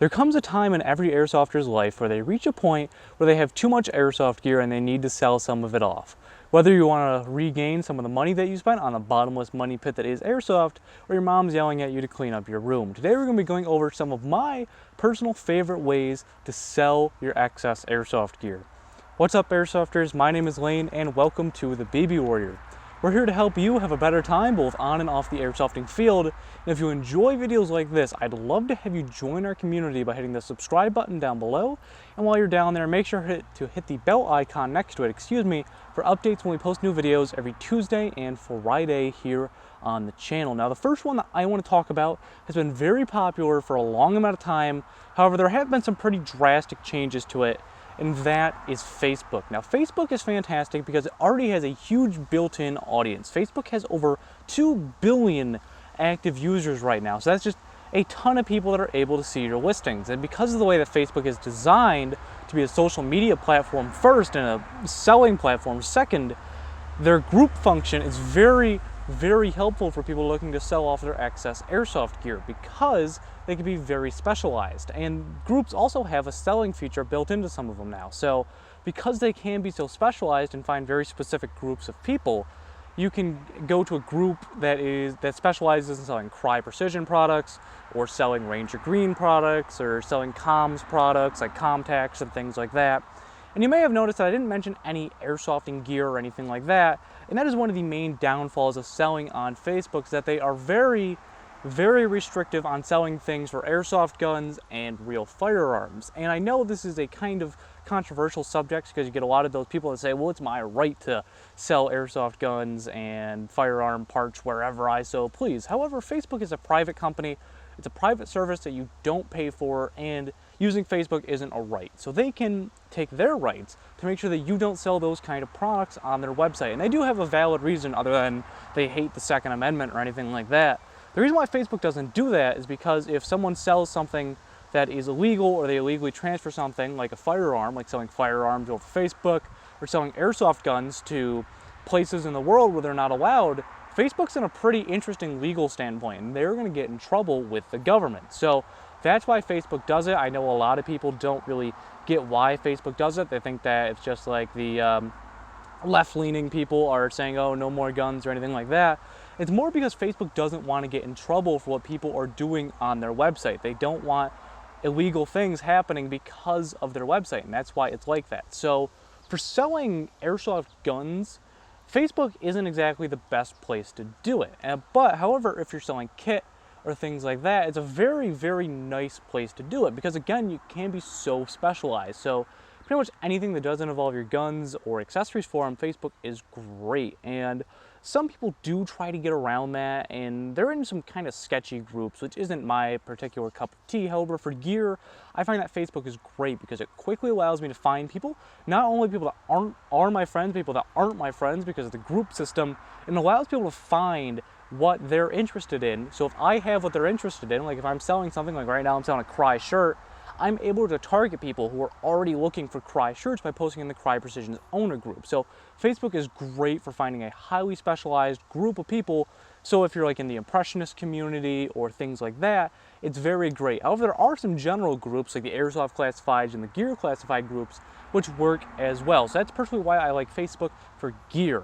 There comes a time in every airsofter's life where they reach a point where they have too much airsoft gear and they need to sell some of it off. Whether you want to regain some of the money that you spent on a bottomless money pit that is airsoft, or your mom's yelling at you to clean up your room. Today we're going to be going over some of my personal favorite ways to sell your excess airsoft gear. What's up, airsofters? My name is Lane and welcome to the Baby Warrior. We're here to help you have a better time both on and off the airsofting field. And if you enjoy videos like this, I'd love to have you join our community by hitting the subscribe button down below. And while you're down there, make sure to hit the bell icon next to it, for updates when we post new videos every Tuesday and Friday here on the channel. Now, the first one that I want to talk about has been very popular for a long amount of time. However, there have been some pretty drastic changes to it, and that is Facebook. Now, Facebook is fantastic because it already has a huge built-in audience. Facebook has over 2 billion active users right now, so that's just a ton of people that are able to see your listings. And because of the way that Facebook is designed to be a social media platform first and a selling platform second, their group function is very helpful for people looking to sell off their excess airsoft gear because they can be very specialized. And groups also have a selling feature built into some of them now. So because they can be so specialized and find very specific groups of people, you can go to a group that specializes in selling Cry Precision products, or selling Ranger Green products, or selling comms products like Comtacs and things like that. And you may have noticed that I didn't mention any airsofting gear or anything like that. And that is one of the main downfalls of selling on Facebook, is that they are very restrictive on selling things for airsoft guns and real firearms. And I know this is a kind of controversial subject because you get a lot of those people that say, well, it's my right to sell airsoft guns and firearm parts wherever I so please. However, Facebook is a private company. It's a private service that you don't pay for, and using Facebook isn't a right. So they can take their rights to make sure that you don't sell those kind of products on their website. And they do have a valid reason other than they hate the Second Amendment or anything like that. The reason why Facebook doesn't do that is because if someone sells something that is illegal, or they illegally transfer something like a firearm, like selling firearms over Facebook, or selling airsoft guns to places in the world where they're not allowed, Facebook's in a pretty interesting legal standpoint, and they're going to get in trouble with the government. So that's why Facebook does it. I know a lot of people don't really get why Facebook does it. They think that it's just like the left-leaning people are saying, oh, no more guns or anything like that. It's more because Facebook doesn't want to get in trouble for what people are doing on their website. They don't want illegal things happening because of their website, and that's why it's like that. So for selling airsoft guns, Facebook isn't exactly the best place to do it. But however, if you're selling kit or things like that, it's a very nice place to do it because, again, you can be so specialized. So pretty much anything that doesn't involve your guns or accessories for them, Facebook is great. And some people do try to get around that, and they're in some kind of sketchy groups, which isn't my particular cup of tea. However, for gear, I find that Facebook is great because it quickly allows me to find people, not only people that are my friends, people that aren't my friends because of the group system, and allows people to find what they're interested in. So if I have what they're interested in, like if I'm selling something, like right now I'm selling a Cry shirt, I'm able to target people who are already looking for Cry shirts by posting in the Cry Precision owner group. So Facebook is great for finding a highly specialized group of people. So if you're like in the impressionist community or things like that, it's very great. However, there are some general groups like the Airsoft classifieds and the gear classified groups which work as well. So that's personally why I like Facebook for gear.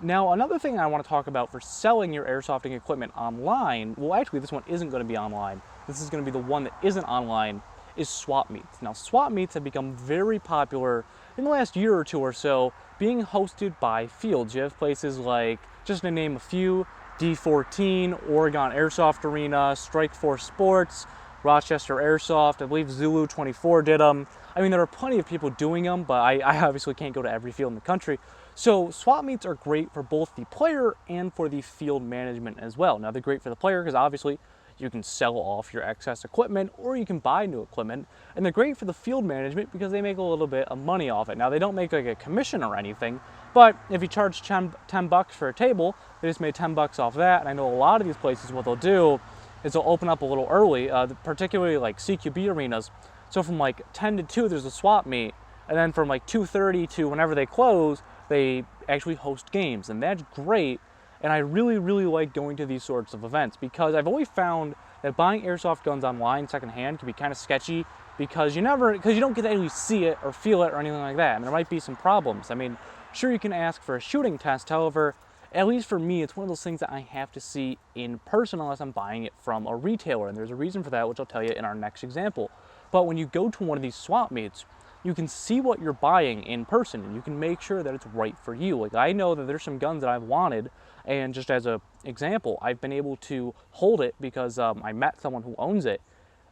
Now, another thing I want to talk about for selling your airsofting equipment online, well, actually this one isn't going to be online. This is going to be the one that isn't online, is swap meets. Now, swap meets have become very popular in the last year or two or so, being hosted by fields. You have places like, just to name a few, D14, Oregon Airsoft Arena, Strike Force Sports, Rochester Airsoft, I believe Zulu 24 did them. I mean, there are plenty of people doing them, but I obviously can't go to every field in the country. So swap meets are great for both the player and for the field management as well. Now, they're great for the player because obviously you can sell off your excess equipment or you can buy new equipment. And they're great for the field management because they make a little bit of money off it. Now, they don't make like a commission or anything, but if you charge 10 bucks for a table, they just made 10 bucks off that. And I know a lot of these places, what they'll do is they'll open up a little early, particularly like CQB arenas. So from like 10 to 2, there's a swap meet. And then from like 2:30 to whenever they close, they actually host games. And that's great. And I really like going to these sorts of events because I've always found that buying airsoft guns online secondhand can be kind of sketchy because you don't get to actually see it or feel it or anything like that. And there might be some problems. I mean, sure, you can ask for a shooting test. However, at least for me, it's one of those things that I have to see in person unless I'm buying it from a retailer. And there's a reason for that, which I'll tell you in our next example. But when you go to one of these swap meets, you can see what you're buying in person and you can make sure that it's right for you. Like, I know that there's some guns that I've wanted, and just as an example, I've been able to hold it because I met someone who owns it,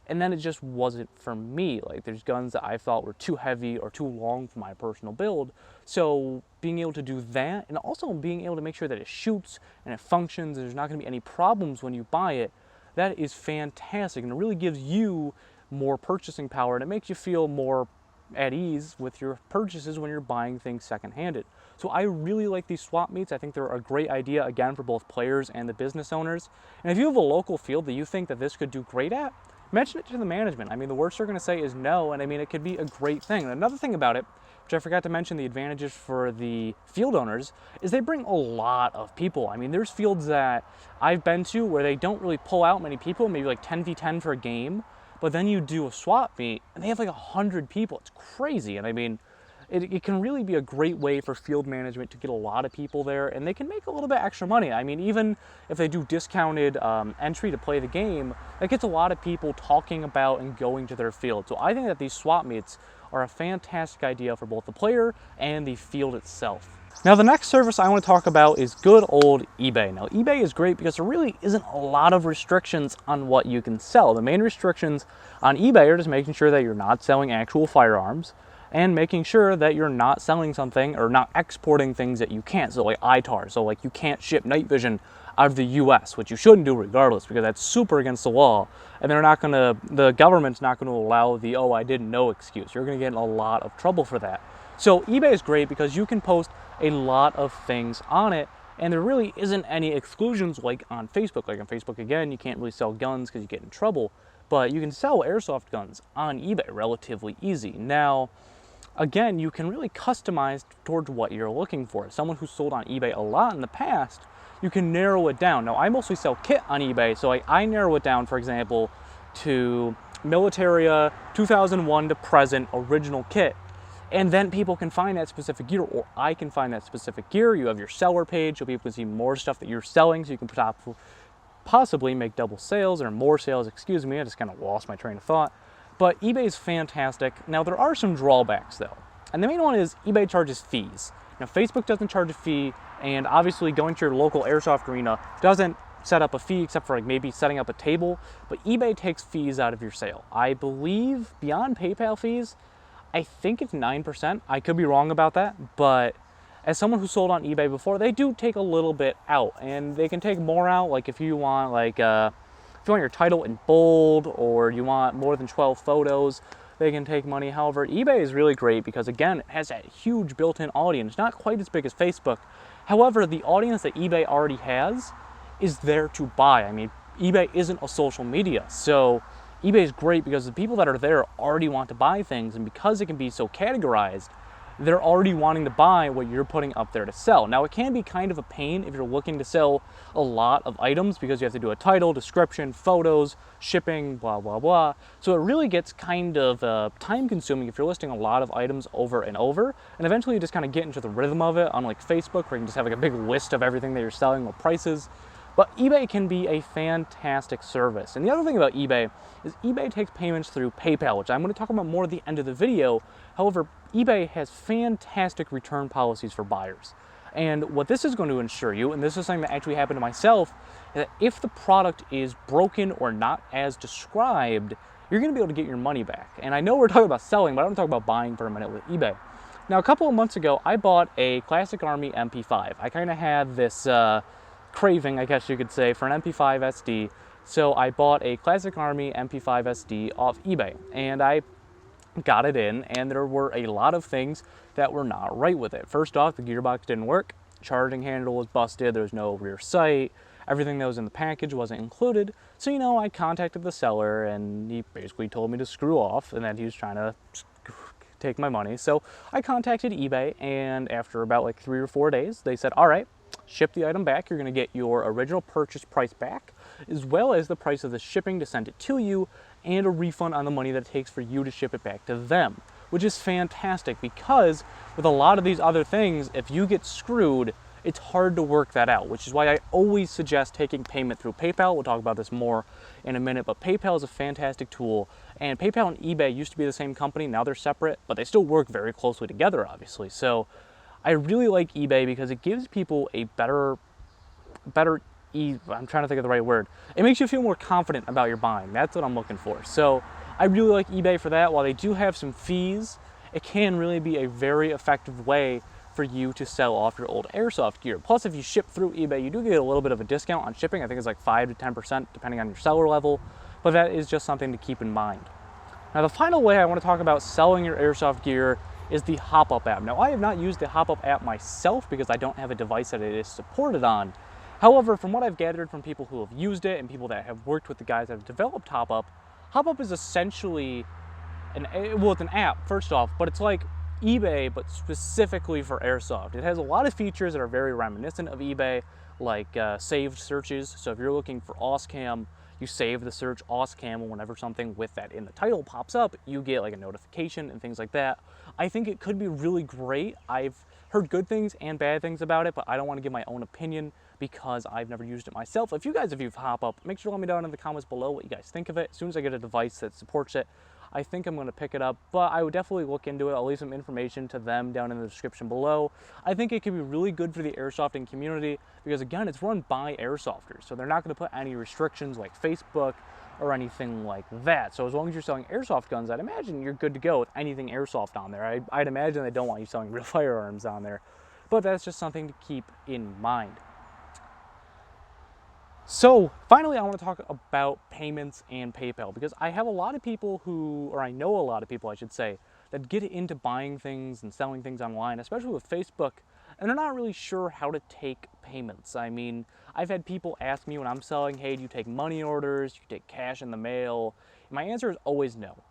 and then it just wasn't for me. Like, there's guns that I thought were too heavy or too long for my personal build. So being able to do that, and also being able to make sure that it shoots and it functions and there's not going to be any problems when you buy it, that is fantastic, and it really gives you more purchasing power, and it makes you feel more at ease with your purchases when you're buying things second-handed. So I really like these swap meets. I think they're a great idea, again, for both players and the business owners. And if you have a local field that you think that this could do great at, mention it to the management. I mean, the worst they're going to say is no, and I mean, it could be a great thing. And another thing about it, which I forgot to mention, the advantages for the field owners, is they bring a lot of people. I mean, there's fields that I've been to where they don't really pull out many people, maybe like 10v10 for a game, but then you do a swap meet and they have like 100 people. It's crazy. And I mean, it can really be a great way for field management to get a lot of people there, and they can make a little bit extra money. I mean, even if they do discounted entry to play the game, that gets a lot of people talking about and going to their field. So I think that these swap meets are a fantastic idea for both the player and the field itself. Now, the next service I want to talk about is good old eBay. Now, eBay is great because there really isn't a lot of restrictions on what you can sell. The main restrictions on eBay are just making sure that you're not selling actual firearms and making sure that you're not selling something or not exporting things that you can't. So like ITAR, so like you can't ship night vision out of the US, which you shouldn't do regardless because that's super against the law. And the government's not gonna allow the, oh, I didn't know excuse. You're gonna get in a lot of trouble for that. So eBay is great because you can post a lot of things on it, and there really isn't any exclusions like on Facebook. Like on Facebook, again, you can't really sell guns because you get in trouble, but you can sell airsoft guns on eBay relatively easy. Now, again, you can really customize towards what you're looking for. Someone who's sold on eBay a lot in the past, you can narrow it down. Now, I mostly sell kit on eBay, so I narrow it down, for example, to Militaria 2001 to present original kit. And then people can find that specific gear, or I can find that specific gear. You have your seller page, so people can see more stuff that you're selling, so you can possibly make double sales, or more sales, excuse me. I just kind of lost my train of thought. But eBay is fantastic. Now, there are some drawbacks, though. And the main one is eBay charges fees. Now, Facebook doesn't charge a fee, and obviously going to your local airsoft arena doesn't set up a fee except for like maybe setting up a table, but eBay takes fees out of your sale. I believe beyond PayPal fees, I think it's 9%. I could be wrong about that, but as someone who sold on eBay before, they do take a little bit out, and they can take more out. Like if you want if you want your title in bold, or you want more than 12 photos, they can take money. However, eBay is really great because, again, it has that huge built-in audience, not quite as big as Facebook. However, the audience that eBay already has is there to buy. I mean, eBay isn't a social media, so eBay is great because the people that are there already want to buy things, and because it can be so categorized, they're already wanting to buy what you're putting up there to sell. Now, it can be kind of a pain if you're looking to sell a lot of items because you have to do a title, description, photos, shipping, blah, blah, blah. So it really gets kind of time consuming if you're listing a lot of items over and over. And eventually you just kind of get into the rhythm of it, unlike Facebook where you can just have like a big list of everything that you're selling with prices. But eBay can be a fantastic service. And the other thing about eBay is eBay takes payments through PayPal, which I'm going to talk about more at the end of the video. However, eBay has fantastic return policies for buyers. And what this is going to ensure you, and this is something that actually happened to myself, is that if the product is broken or not as described, you're going to be able to get your money back. And I know we're talking about selling, but I want to talk about buying for a minute with eBay. Now, a couple of months ago, I bought a Classic Army MP5. I kind of had this craving, I guess you could say, for an MP5 SD. So I bought a Classic Army MP5 SD off eBay, and I got it in, and there were a lot of things that were not right with it. First off, the gearbox didn't work, charging handle was busted, there was no rear sight, everything that was in the package wasn't included. So, you know, I contacted the seller, and he basically told me to screw off, and that he was trying to take my money. So I contacted eBay, and after about like 3 or 4 days, they said, all right, ship the item back, you're going to get your original purchase price back, as well as the price of the shipping to send it to you, and a refund on the money that it takes for you to ship it back to them, which is fantastic because with a lot of these other things, if you get screwed, it's hard to work that out, which is why I always suggest taking payment through PayPal. We'll talk about this more in a minute, but PayPal is a fantastic tool, and PayPal and eBay used to be the same company. Now they're separate, but they still work very closely together, obviously. So I really like eBay because it gives people a I'm trying to think of the right word. It makes you feel more confident about your buying. That's what I'm looking for. So I really like eBay for that. While they do have some fees, it can really be a very effective way for you to sell off your old airsoft gear. Plus, if you ship through eBay, you do get a little bit of a discount on shipping. I think it's like 5 to 10% depending on your seller level, but that is just something to keep in mind. Now, the final way I want to talk about selling your airsoft gear is the Hop-Up app. Now, I have not used the Hop-Up app myself because I don't have a device that it is supported on. However, from what I've gathered from people who have used it and people that have worked with the guys that have developed Hop-Up, Hop-Up is essentially it's an app, first off, but it's like eBay, but specifically for airsoft. It has a lot of features that are very reminiscent of eBay, like saved searches. So if you're looking for OSCAM, you save the search OSCAM, and whenever something with that in the title pops up, you get like a notification and things like that. I think it could be really great. I've heard good things and bad things about it, but I don't want to give my own opinion because I've never used it myself. If you guys have used Hop-Up, make sure to let me know in the comments below what you guys think of it. As soon as I get a device that supports it, I think I'm going to pick it up, but I would definitely look into it. I'll leave some information to them down in the description below. I think it could be really good for the airsofting community because, again, it's run by airsofters, so they're not going to put any restrictions like Facebook or anything like that. So as long as you're selling airsoft guns, I'd imagine you're good to go with anything airsoft on there. I'd imagine they don't want you selling real firearms on there, but that's just something to keep in mind. So finally, I want to talk about payments and PayPal because I have a lot of people I know a lot of people, I should say, that get into buying things and selling things online, especially with Facebook, and they're not really sure how to take payments. I mean, I've had people ask me when I'm selling, hey, do you take money orders? Do you take cash in the mail? And my answer is always no.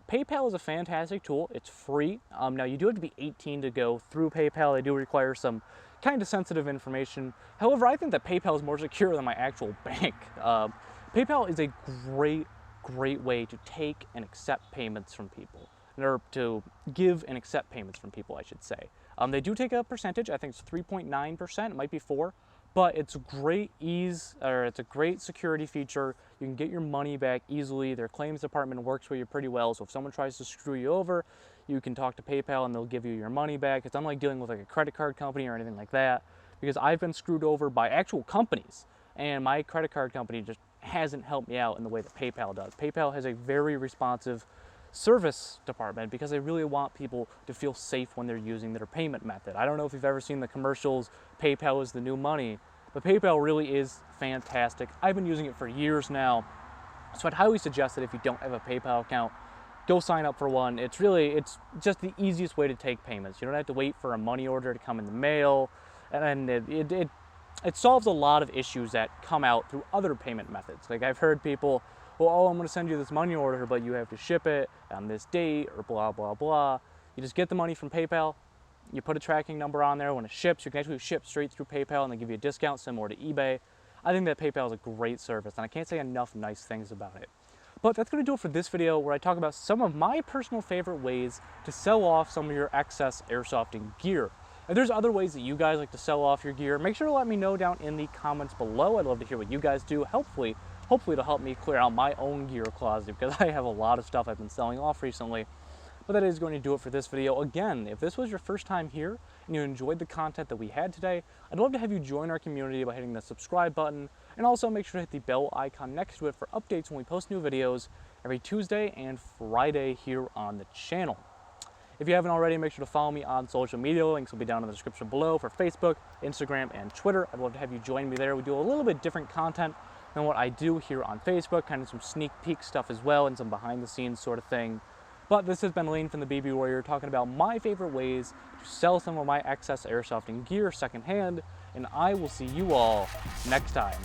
PayPal is a fantastic tool. It's free. Now, you do have to be 18 to go through PayPal. They do require some kind of sensitive information. However, I think that PayPal is more secure than my actual bank. PayPal is a great way to take and accept payments from people, or to give and accept payments from people, I should say. They do take a percentage. I think it's 3.9%. It might be 4%. But it's a great it's a great security feature. You can get your money back easily. Their claims department works with you pretty well. So if someone tries to screw you over, you can talk to PayPal and they'll give you your money back. It's unlike dealing with like a credit card company or anything like that, because I've been screwed over by actual companies and my credit card company just hasn't helped me out in the way that PayPal does. PayPal has a very responsive service department because they really want people to feel safe when they're using their payment method. I don't know if you've ever seen the commercials, PayPal is the new money, but PayPal really is fantastic. I've been using it for years now, so I'd highly suggest that if you don't have a PayPal account, go sign up for one. It's just the easiest way to take payments. You don't have to wait for a money order to come in the mail, and it solves a lot of issues that come out through other payment methods. Like I've heard people, well, oh, I'm going to send you this money order, but you have to ship it on this date or blah, blah, blah. You just get the money from PayPal. You put a tracking number on there. When it ships, you can actually ship straight through PayPal and they give you a discount similar to eBay. I think that PayPal is a great service and I can't say enough nice things about it. But that's going to do it for this video where I talk about some of my personal favorite ways to sell off some of your excess airsofting gear. If there's other ways that you guys like to sell off your gear, make sure to let me know down in the comments below. I'd love to hear what you guys do. Hopefully to help me clear out my own gear closet because I have a lot of stuff I've been selling off recently. But that is going to do it for this video. Again, if this was your first time here and you enjoyed the content that we had today, I'd love to have you join our community by hitting the subscribe button, and also make sure to hit the bell icon next to it for updates when we post new videos every Tuesday and Friday here on the channel. If you haven't already, make sure to follow me on social media. Links will be down in the description below for Facebook, Instagram, and Twitter. I'd love to have you join me there. We do a little bit different content than what I do here on Facebook, kind of some sneak peek stuff as well and some behind the scenes sort of thing. But this has been Lane from the BB Warrior talking about my favorite ways to sell some of my excess airsofting gear secondhand, and I will see you all next time.